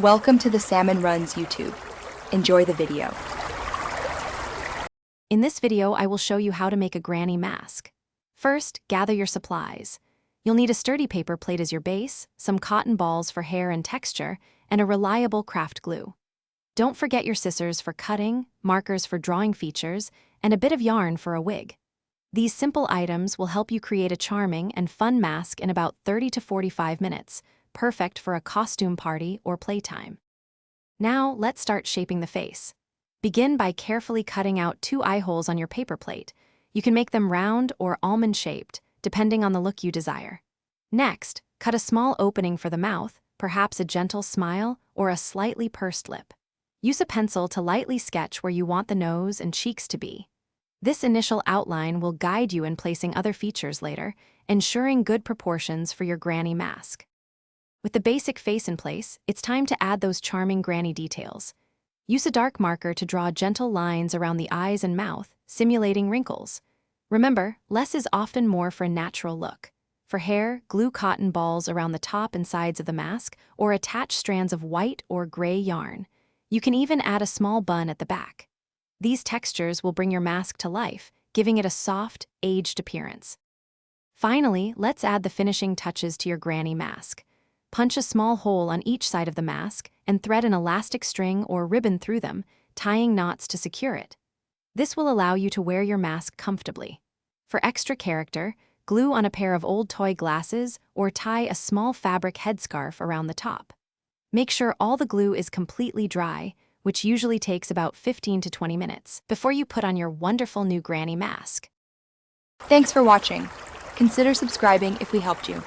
Welcome to the Salmon Runs YouTube. Enjoy the video. In this video, I will show you how to make a granny mask. First, gather your supplies. You'll need a sturdy paper plate as your base, some cotton balls for hair and texture, and a reliable craft glue. Don't forget your scissors for cutting, markers for drawing features, and a bit of yarn for a wig. These simple items will help you create a charming and fun mask in about 30 to 45 minutes, perfect for a costume party or playtime. Now, let's start shaping the face. Begin by carefully cutting out 2 eye holes on your paper plate. You can make them round or almond-shaped, depending on the look you desire. Next, cut a small opening for the mouth, perhaps a gentle smile or a slightly pursed lip. Use a pencil to lightly sketch where you want the nose and cheeks to be. This initial outline will guide you in placing other features later, ensuring good proportions for your granny mask. With the basic face in place, it's time to add those charming granny details. Use a dark marker to draw gentle lines around the eyes and mouth, simulating wrinkles. Remember, less is often more for a natural look. For hair, glue cotton balls around the top and sides of the mask, or attach strands of white or gray yarn. You can even add a small bun at the back. These textures will bring your mask to life, giving it a soft, aged appearance. Finally, let's add the finishing touches to your granny mask. Punch a small hole on each side of the mask and thread an elastic string or ribbon through them, tying knots to secure it. This will allow you to wear your mask comfortably. For extra character, glue on a pair of old toy glasses or tie a small fabric headscarf around the top. Make sure all the glue is completely dry, which usually takes about 15 to 20 minutes, before you put on your wonderful new granny mask. Thanks for watching. Consider subscribing if we helped you.